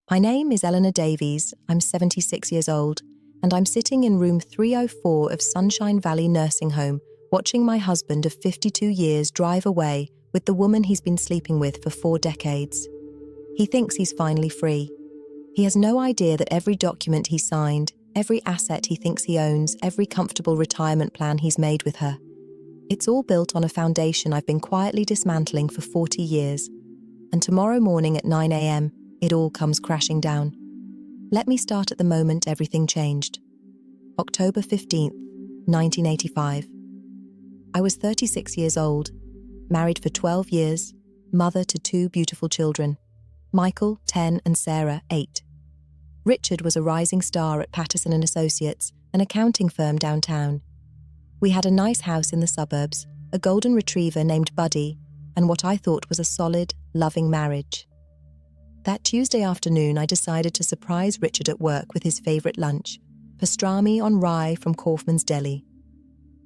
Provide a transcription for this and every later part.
My name is Eleanor Davies. I'm 76 years old, and I'm sitting in room 304 of Sunshine Valley Nursing Home, watching my husband of 52 years drive away with the woman he's been sleeping with for 4 decades. He thinks he's finally free. He has no idea that every document he signed, every asset he thinks he owns, every comfortable retirement plan he's made with her, it's all built on a foundation I've been quietly dismantling for 40 years. And tomorrow morning at 9 a.m., it all comes crashing down. Let me start at the moment everything changed. October 15th, 1985. I was 36 years old, married for 12 years, mother to 2 beautiful children, Michael, 10, and Sarah, 8. Richard was a rising star at Patterson & Associates, an accounting firm downtown. We had a nice house in the suburbs, a golden retriever named Buddy, and what I thought was a solid, loving marriage. That Tuesday afternoon, I decided to surprise Richard at work with his favourite lunch, pastrami on rye from Kaufman's Deli.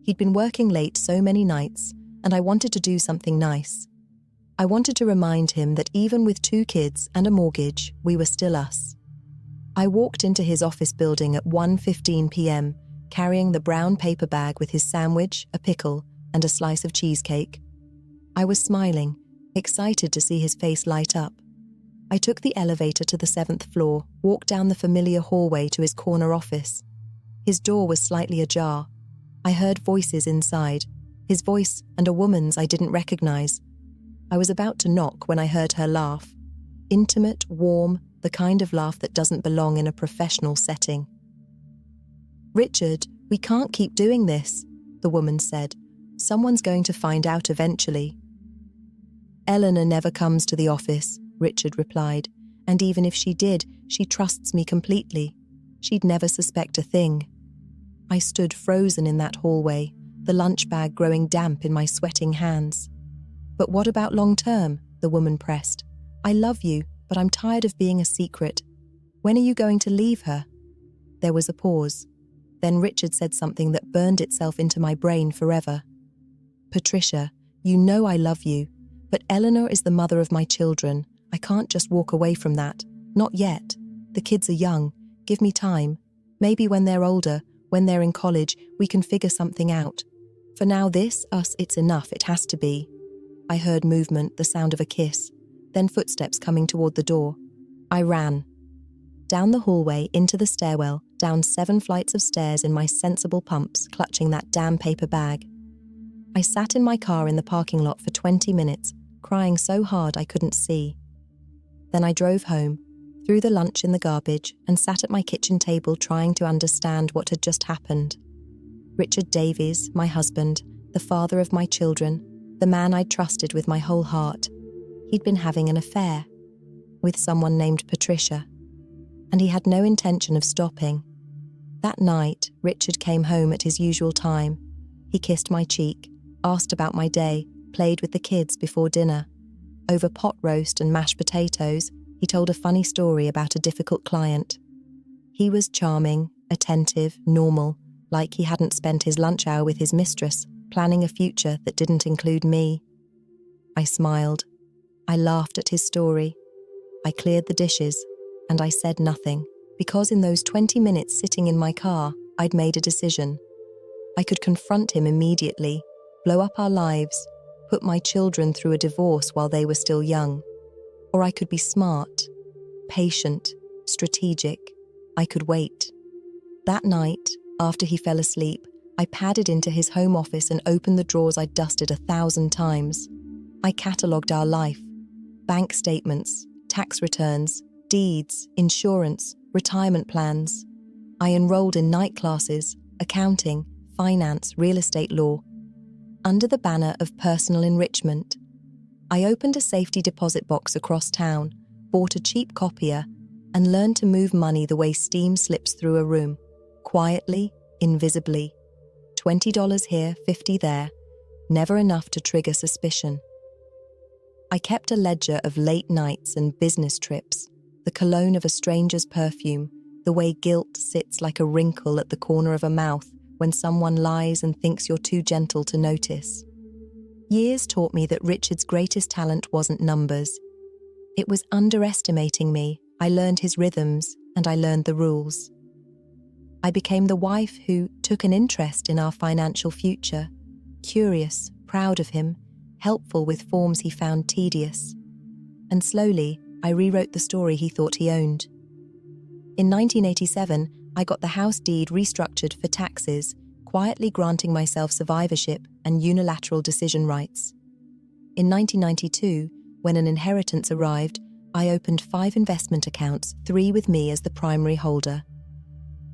He'd been working late so many nights, and I wanted to do something nice. I wanted to remind him that even with 2 kids and a mortgage, we were still us. I walked into his office building at 1:15 p.m., carrying the brown paper bag with his sandwich, a pickle, and a slice of cheesecake. I was smiling, excited to see his face light up. I took the elevator to the 7th floor, walked down the familiar hallway to his corner office. His door was slightly ajar. I heard voices inside, his voice and a woman's I didn't recognize. I was about to knock when I heard her laugh. Intimate, warm, the kind of laugh that doesn't belong in a professional setting. "Richard, we can't keep doing this," the woman said. "Someone's going to find out eventually." "Eleanor never comes to the office," Richard replied, "and even if she did, she trusts me completely. She'd never suspect a thing." I stood frozen in that hallway, the lunch bag growing damp in my sweating hands. "But what about long term?" the woman pressed. "I love you, but I'm tired of being a secret. When are you going to leave her?" There was a pause. Then Richard said something that burned itself into my brain forever. "Patricia, you know I love you, but Eleanor is the mother of my children. I can't just walk away from that. Not yet. The kids are young. Give me time. Maybe when they're older, when they're in college, we can figure something out. For now, this, us, it's enough. It has to be." I heard movement, the sound of a kiss, then footsteps coming toward the door. I ran. Down the hallway, into the stairwell, down 7 flights of stairs in my sensible pumps, clutching that damn paper bag. I sat in my car in the parking lot for 20 minutes, crying so hard I couldn't see. Then I drove home, threw the lunch in the garbage, and sat at my kitchen table trying to understand what had just happened. Richard Davies, my husband, the father of my children, the man I'd trusted with my whole heart, he'd been having an affair with someone named Patricia, and he had no intention of stopping. That night, Richard came home at his usual time. He kissed my cheek, asked about my day, played with the kids before dinner. Over pot roast and mashed potatoes, he told a funny story about a difficult client. He was charming, attentive, normal, like he hadn't spent his lunch hour with his mistress, planning a future that didn't include me. I smiled. I laughed at his story. I cleared the dishes, and I said nothing, because in those 20 minutes sitting in my car, I'd made a decision. I could confront him immediately, blow up our lives, put my children through a divorce while they were still young. Or I could be smart, patient, strategic. I could wait. That night, after he fell asleep, I padded into his home office and opened the drawers I'd dusted 1,000 times. I catalogued our life, bank statements, tax returns, deeds, insurance, retirement plans. I enrolled in night classes, accounting, finance, real estate law. Under the banner of personal enrichment, I opened a safety deposit box across town, bought a cheap copier, and learned to move money the way steam slips through a room, quietly, invisibly. $20 here, $50 there, never enough to trigger suspicion. I kept a ledger of late nights and business trips, the cologne of a stranger's perfume, the way guilt sits like a wrinkle at the corner of a mouth when someone lies and thinks you're too gentle to notice. Years taught me that Richard's greatest talent wasn't numbers. It was underestimating me. I learned his rhythms, and I learned the rules. I became the wife who took an interest in our financial future, curious, proud of him, helpful with forms he found tedious. And slowly, I rewrote the story he thought he owned. In 1987, I got the house deed restructured for taxes, quietly granting myself survivorship and unilateral decision rights. In 1992, when an inheritance arrived, I opened 5 investment accounts, 3 with me as the primary holder.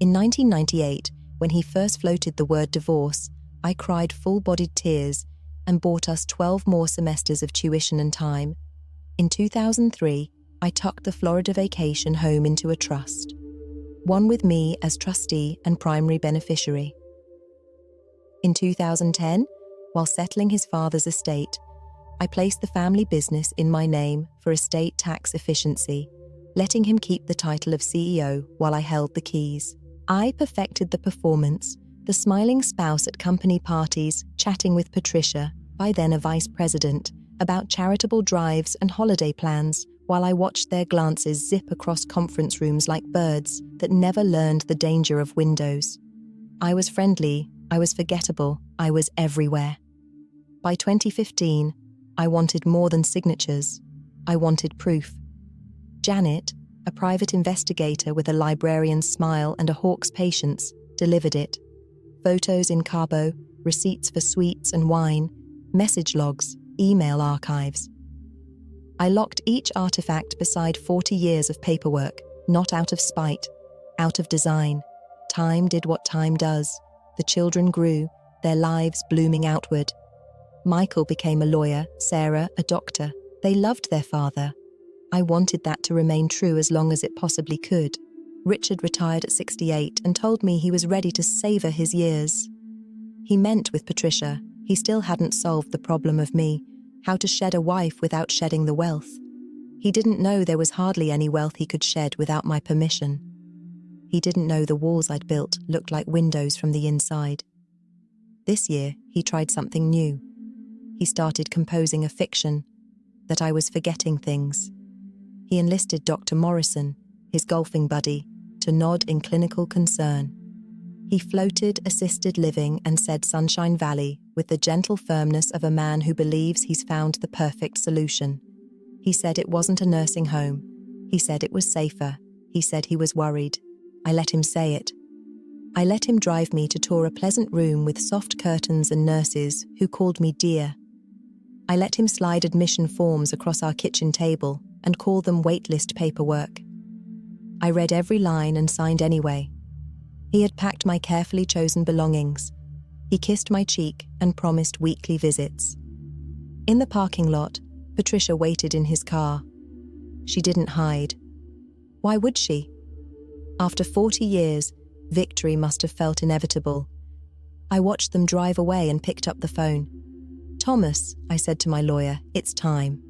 In 1998, when he first floated the word divorce, I cried full-bodied tears and bought us 12 more semesters of tuition and time. In 2003, I tucked the Florida vacation home into a trust, one with me as trustee and primary beneficiary. In 2010, while settling his father's estate, I placed the family business in my name for estate tax efficiency, letting him keep the title of CEO while I held the keys. I perfected the performance, the smiling spouse at company parties, chatting with Patricia, by then a vice president, about charitable drives and holiday plans, while I watched their glances zip across conference rooms like birds that never learned the danger of windows. I was friendly, I was forgettable, I was everywhere. By 2015, I wanted more than signatures. I wanted proof. Janet, a private investigator with a librarian's smile and a hawk's patience, delivered it. Photos in Cabo, receipts for sweets and wine, message logs, email archives. I locked each artifact beside 40 years of paperwork, not out of spite, out of design. Time did what time does. The children grew, their lives blooming outward. Michael became a lawyer, Sarah a doctor. They loved their father. I wanted that to remain true as long as it possibly could. Richard retired at 68 and told me he was ready to savor his years. He meant with Patricia, he still hadn't solved the problem of me, how to shed a wife without shedding the wealth. He didn't know there was hardly any wealth he could shed without my permission. He didn't know the walls I'd built looked like windows from the inside. This year, he tried something new. He started composing a fiction, that I was forgetting things. He enlisted Dr. Morrison, his golfing buddy, to nod in clinical concern. He floated assisted living and said Sunshine Valley with the gentle firmness of a man who believes he's found the perfect solution. He said it wasn't a nursing home. He said it was safer. He said he was worried. I let him say it. I let him drive me to tour a pleasant room with soft curtains and nurses who called me dear. I let him slide admission forms across our kitchen table and call them waitlist paperwork. I read every line and signed anyway. He had packed my carefully chosen belongings. He kissed my cheek and promised weekly visits. In the parking lot, Patricia waited in his car. She didn't hide. Why would she? After 40 years, victory must have felt inevitable. I watched them drive away and picked up the phone. "Thomas," I said to my lawyer, "it's time.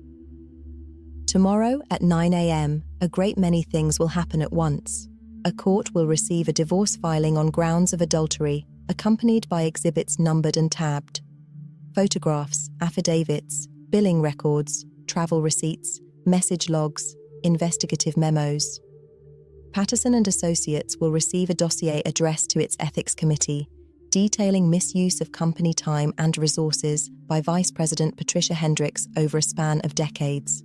Tomorrow at 9 a.m., a great many things will happen at once. A court will receive a divorce filing on grounds of adultery, accompanied by exhibits numbered and tabbed. Photographs, affidavits, billing records, travel receipts, message logs, investigative memos. Patterson and Associates will receive a dossier addressed to its ethics committee, detailing misuse of company time and resources by Vice President Patricia Hendricks over a span of decades.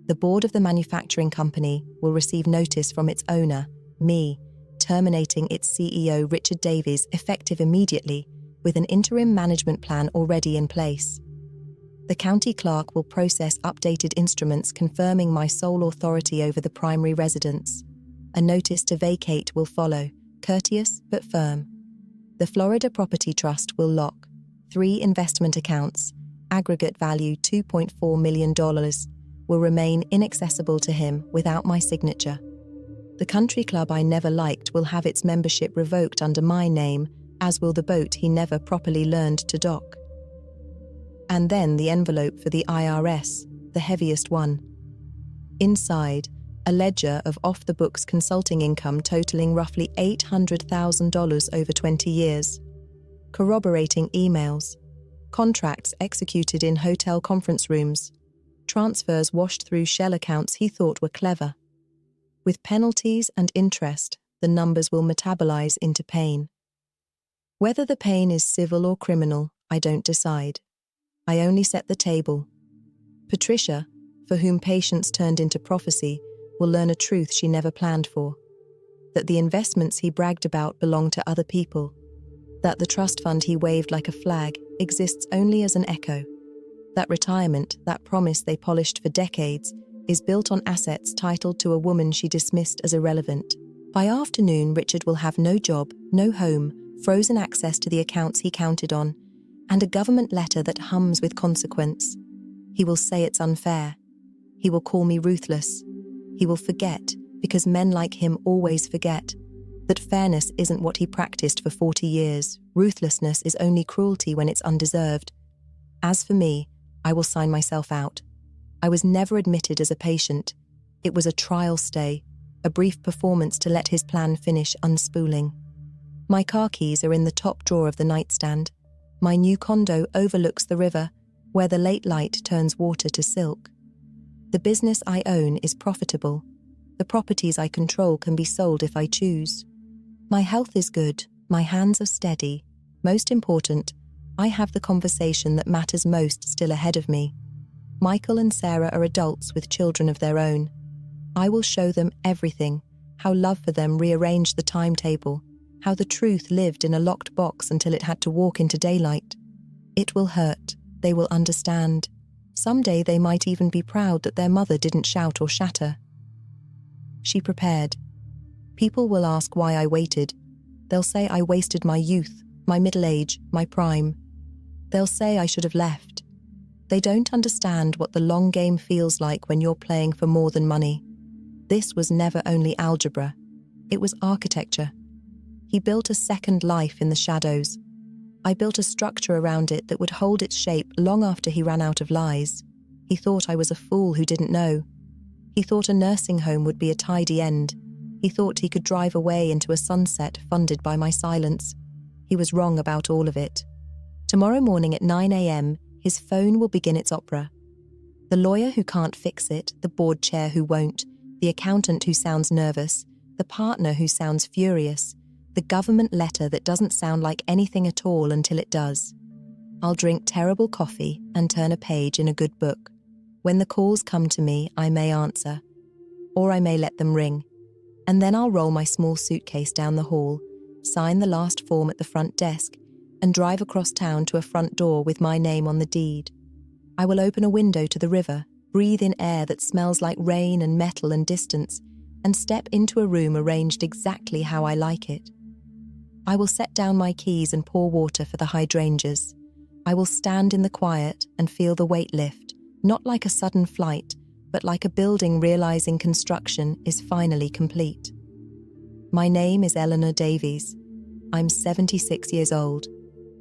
The board of the manufacturing company will receive notice from its owner, me, terminating its CEO Richard Davies effective immediately, with an interim management plan already in place. The county clerk will process updated instruments confirming my sole authority over the primary residence. A notice to vacate will follow, courteous but firm. The Florida Property Trust will lock 3 investment accounts, aggregate value $2.4 million, will remain inaccessible to him without my signature. The country club I never liked will have its membership revoked under my name, as will the boat he never properly learned to dock. And then the envelope for the IRS, the heaviest one. Inside, a ledger of off-the-books consulting income totaling roughly $800,000 over 20 years. Corroborating emails. Contracts executed in hotel conference rooms. Transfers washed through shell accounts he thought were clever. With penalties and interest, the numbers will metabolize into pain. Whether the pain is civil or criminal, I don't decide. I only set the table. Patricia, for whom patience turned into prophecy, will learn a truth she never planned for. That the investments he bragged about belong to other people. That the trust fund he waved like a flag exists only as an echo. That retirement, that promise they polished for decades, is built on assets titled to a woman she dismissed as irrelevant. By afternoon, Richard will have no job, no home, frozen access to the accounts he counted on, and a government letter that hums with consequence. He will say it's unfair. He will call me ruthless. He will forget, because men like him always forget, that fairness isn't what he practiced for 40 years. Ruthlessness is only cruelty when it's undeserved. As for me, I will sign myself out. I was never admitted as a patient. It was a trial stay, a brief performance to let his plan finish unspooling. My car keys are in the top drawer of the nightstand. My new condo overlooks the river, where the late light turns water to silk. The business I own is profitable. The properties I control can be sold if I choose. My health is good, my hands are steady. Most important, I have the conversation that matters most still ahead of me. Michael and Sarah are adults with children of their own. I will show them everything, how love for them rearranged the timetable, how the truth lived in a locked box until it had to walk into daylight. It will hurt, they will understand. Someday they might even be proud that their mother didn't shout or shatter. She prepared. People will ask why I waited. They'll say I wasted my youth, my middle age, my prime. They'll say I should have left. They don't understand what the long game feels like when you're playing for more than money. This was never only algebra. It was architecture. He built a second life in the shadows. I built a structure around it that would hold its shape long after he ran out of lies. He thought I was a fool who didn't know. He thought a nursing home would be a tidy end. He thought he could drive away into a sunset funded by my silence. He was wrong about all of it. Tomorrow morning at 9 a.m., his phone will begin its opera. The lawyer who can't fix it, the board chair who won't, the accountant who sounds nervous, the partner who sounds furious, the government letter that doesn't sound like anything at all until it does. I'll drink terrible coffee and turn a page in a good book. When the calls come to me, I may answer, or I may let them ring. And then I'll roll my small suitcase down the hall, sign the last form at the front desk, and drive across town to a front door with my name on the deed. I will open a window to the river, breathe in air that smells like rain and metal and distance, and step into a room arranged exactly how I like it. I will set down my keys and pour water for the hydrangeas. I will stand in the quiet and feel the weight lift, not like a sudden flight, but like a building realizing construction is finally complete. My name is Eleanor Davies. I'm 76 years old,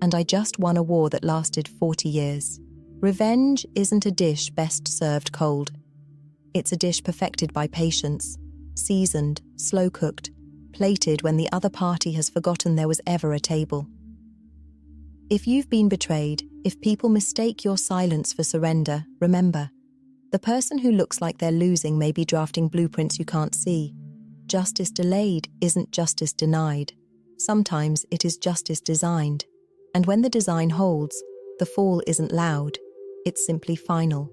and I just won a war that lasted 40 years. Revenge isn't a dish best served cold. It's a dish perfected by patience, seasoned, slow-cooked, plated when the other party has forgotten there was ever a table. If you've been betrayed, if people mistake your silence for surrender, remember, the person who looks like they're losing may be drafting blueprints you can't see. Justice delayed isn't justice denied. Sometimes it is justice designed. And when the design holds, the fall isn't loud, it's simply final.